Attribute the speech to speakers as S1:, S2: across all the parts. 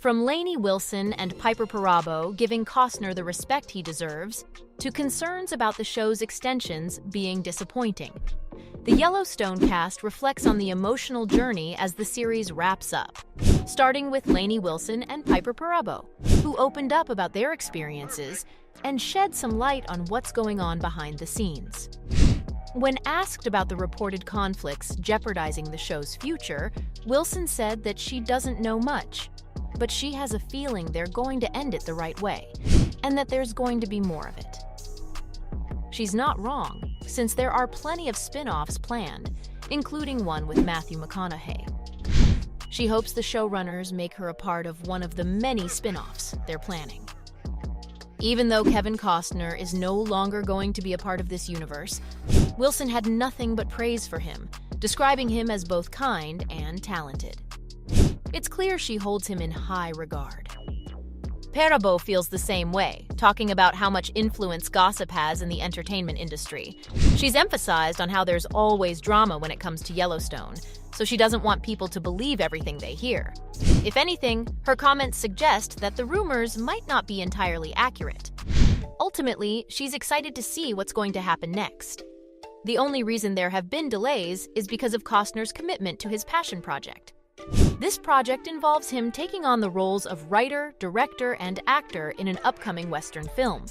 S1: From Lainey Wilson and Piper Perabo giving Costner the respect he deserves, to concerns about the show's extensions being disappointing. The Yellowstone cast reflects on the emotional journey as the series wraps up, starting with Lainey Wilson and Piper Perabo, who opened up about their experiences and shed some light on what's going on behind the scenes. When asked about the reported conflicts jeopardizing the show's future, Wilson said that she doesn't know much, but she has a feeling they're going to end it the right way, and that there's going to be more of it. She's not wrong, since there are plenty of spin-offs planned, including one with Matthew McConaughey. She hopes the showrunners make her a part of one of the many spin-offs they're planning. Even though Kevin Costner is no longer going to be a part of this universe, Wilson had nothing but praise for him, describing him as both kind and talented. It's clear she holds him in high regard. Perabo feels the same way, talking about how much influence gossip has in the entertainment industry. She's emphasized on how there's always drama when it comes to Yellowstone, so she doesn't want people to believe everything they hear. If anything, her comments suggest that the rumors might not be entirely accurate. Ultimately, she's excited to see what's going to happen next. The only reason there have been delays is because of Costner's commitment to his passion project. This project involves him taking on the roles of writer, director, and actor in an upcoming Western film.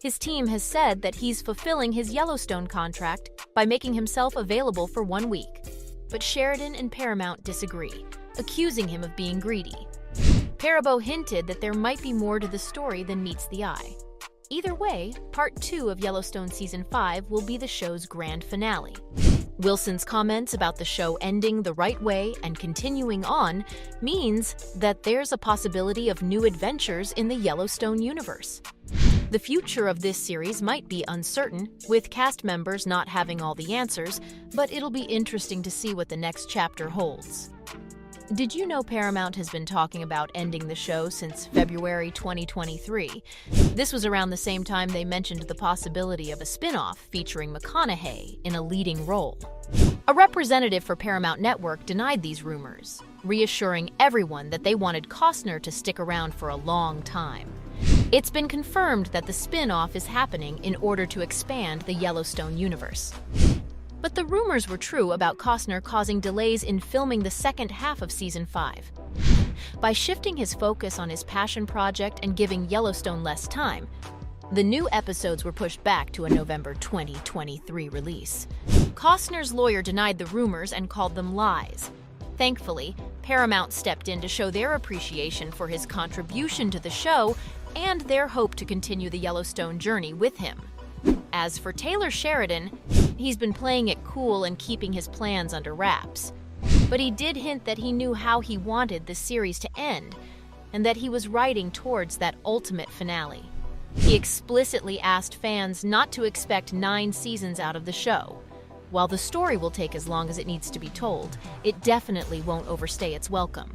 S1: His team has said that he's fulfilling his Yellowstone contract by making himself available for 1 week. But Sheridan and Paramount disagree, accusing him of being greedy. Perabo hinted that there might be more to the story than meets the eye. Either way, Part 2 of Yellowstone Season 5 will be the show's grand finale. Wilson's comments about the show ending the right way and continuing on means that there's a possibility of new adventures in the Yellowstone universe. The future of this series might be uncertain, with cast members not having all the answers, but it'll be interesting to see what the next chapter holds. Did you know Paramount has been talking about ending the show since February 2023? This was around the same time they mentioned the possibility of a spin-off featuring McConaughey in a leading role. A representative for Paramount Network denied these rumors, reassuring everyone that they wanted Costner to stick around for a long time. It's been confirmed that the spin-off is happening in order to expand the Yellowstone universe. But the rumors were true about Costner causing delays in filming the second half of Season 5. By shifting his focus on his passion project and giving Yellowstone less time, the new episodes were pushed back to a November 2023 release. Costner's lawyer denied the rumors and called them lies. Thankfully, Paramount stepped in to show their appreciation for his contribution to the show and their hope to continue the Yellowstone journey with him. As for Taylor Sheridan, he's been playing it cool and keeping his plans under wraps. But he did hint that he knew how he wanted the series to end, and that he was writing towards that ultimate finale. He explicitly asked fans not to expect 9 seasons out of the show. While the story will take as long as it needs to be told, it definitely won't overstay its welcome.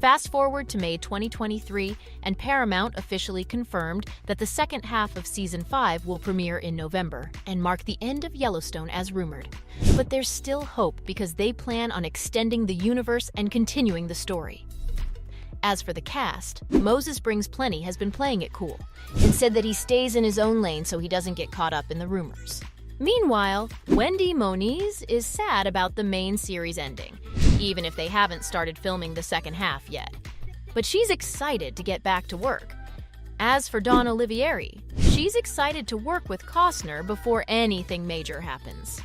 S1: Fast forward to May 2023, and Paramount officially confirmed that the second half of Season 5 will premiere in November and mark the end of Yellowstone as rumored. But there's still hope because they plan on extending the universe and continuing the story. As for the cast, Moses Brings Plenty has been playing it cool and said that he stays in his own lane so he doesn't get caught up in the rumors. Meanwhile, Wendy Moniz is sad about the main series ending, even if they haven't started filming the second half yet. But she's excited to get back to work. As for Dawn Olivieri, she's excited to work with Costner before anything major happens.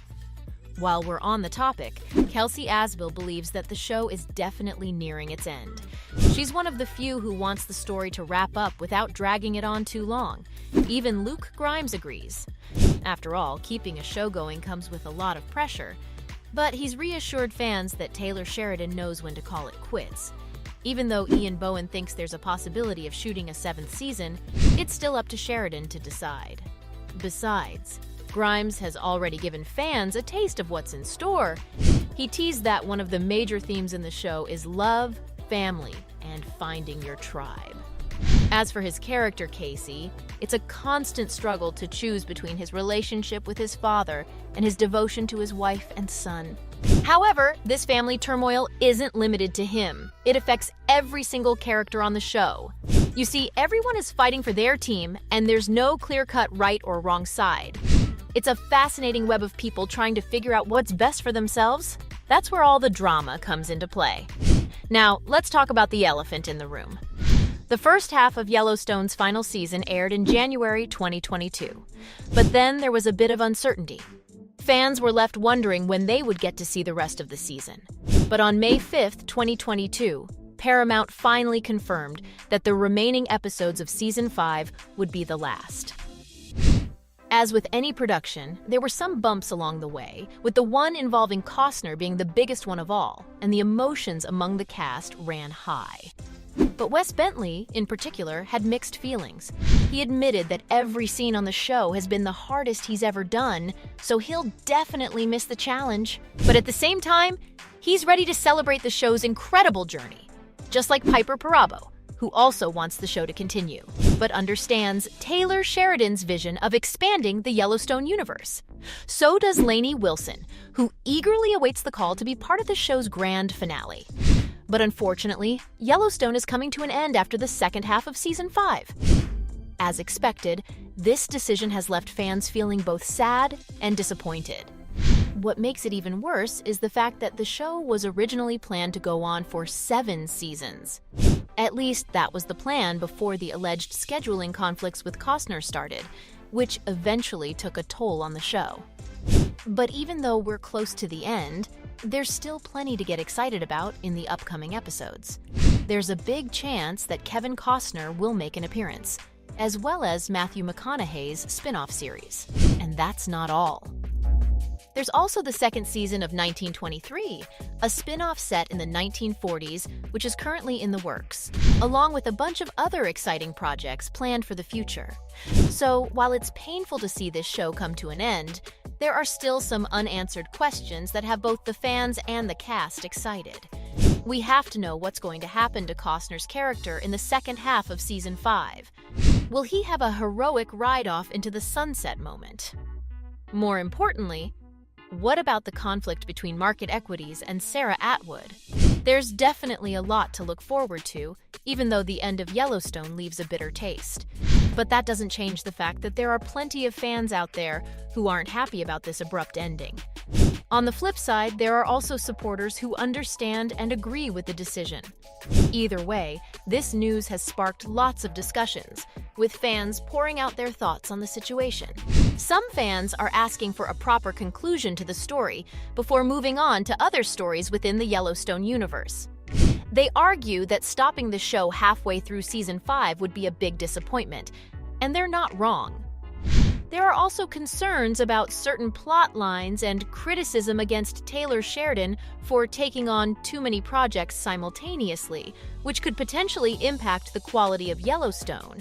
S1: While we're on the topic, Kelsey Asbill believes that the show is definitely nearing its end. She's one of the few who wants the story to wrap up without dragging it on too long. Even Luke Grimes agrees. After all, keeping a show going comes with a lot of pressure, but he's reassured fans that Taylor Sheridan knows when to call it quits. Even though Ian Bohen thinks there's a possibility of shooting a 7th season, it's still up to Sheridan to decide. Besides, Grimes has already given fans a taste of what's in store. He teased that one of the major themes in the show is love, family, and finding your tribe. As for his character, Casey, it's a constant struggle to choose between his relationship with his father and his devotion to his wife and son. However, this family turmoil isn't limited to him. It affects every single character on the show. You see, everyone is fighting for their team, and there's no clear-cut right or wrong side. It's a fascinating web of people trying to figure out what's best for themselves. That's where all the drama comes into play. Now, let's talk about the elephant in the room. The first half of Yellowstone's final season aired in January 2022. But then there was a bit of uncertainty. Fans were left wondering when they would get to see the rest of the season. But on May 5th, 2022, Paramount finally confirmed that the remaining episodes of Season 5 would be the last. As with any production, there were some bumps along the way, with the one involving Costner being the biggest one of all, and the emotions among the cast ran high. But Wes Bentley, in particular, had mixed feelings. He admitted that every scene on the show has been the hardest he's ever done, so he'll definitely miss the challenge. But at the same time, he's ready to celebrate the show's incredible journey, just like Piper Perabo, who also wants the show to continue, but understands Taylor Sheridan's vision of expanding the Yellowstone universe. So does Lainey Wilson, who eagerly awaits the call to be part of the show's grand finale. But unfortunately, Yellowstone is coming to an end after the second half of Season 5. As expected, this decision has left fans feeling both sad and disappointed. What makes it even worse is the fact that the show was originally planned to go on for 7 seasons. At least that was the plan before the alleged scheduling conflicts with Costner started, which eventually took a toll on the show. But even though we're close to the end, there's still plenty to get excited about in the upcoming episodes. There's a big chance that Kevin Costner will make an appearance, as well as Matthew McConaughey's spin-off series. And that's not all. There's also the second season of 1923, a spin-off set in the 1940s, which is currently in the works, along with a bunch of other exciting projects planned for the future. So, while it's painful to see this show come to an end, there are still some unanswered questions that have both the fans and the cast excited. We have to know what's going to happen to Costner's character in the second half of Season 5. Will he have a heroic ride-off into the sunset moment? More importantly, what about the conflict between Market Equities and Sarah Atwood? There's definitely a lot to look forward to, even though the end of Yellowstone leaves a bitter taste. But that doesn't change the fact that there are plenty of fans out there who aren't happy about this abrupt ending. On the flip side, there are also supporters who understand and agree with the decision. Either way, this news has sparked lots of discussions, with fans pouring out their thoughts on the situation. Some fans are asking for a proper conclusion to the story before moving on to other stories within the Yellowstone universe. They argue that stopping the show halfway through Season 5 would be a big disappointment, and they're not wrong. There are also concerns about certain plot lines and criticism against Taylor Sheridan for taking on too many projects simultaneously, which could potentially impact the quality of Yellowstone.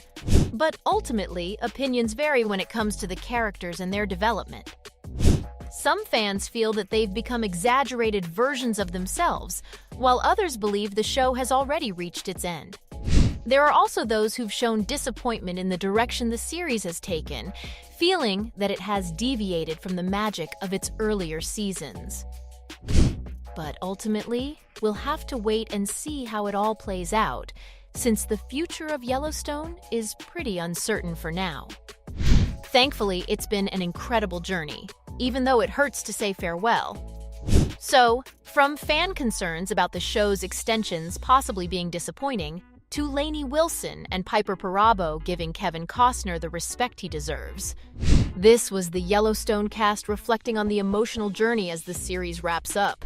S1: But ultimately, opinions vary when it comes to the characters and their development. Some fans feel that they've become exaggerated versions of themselves, while others believe the show has already reached its end. There are also those who've shown disappointment in the direction the series has taken, feeling that it has deviated from the magic of its earlier seasons. But ultimately, we'll have to wait and see how it all plays out, since the future of Yellowstone is pretty uncertain for now. Thankfully, it's been an incredible journey, even though it hurts to say farewell. So, from fan concerns about the show's extensions possibly being disappointing, to Lainey Wilson and Piper Perabo giving Kevin Costner the respect he deserves. This was the Yellowstone cast reflecting on the emotional journey as the series wraps up.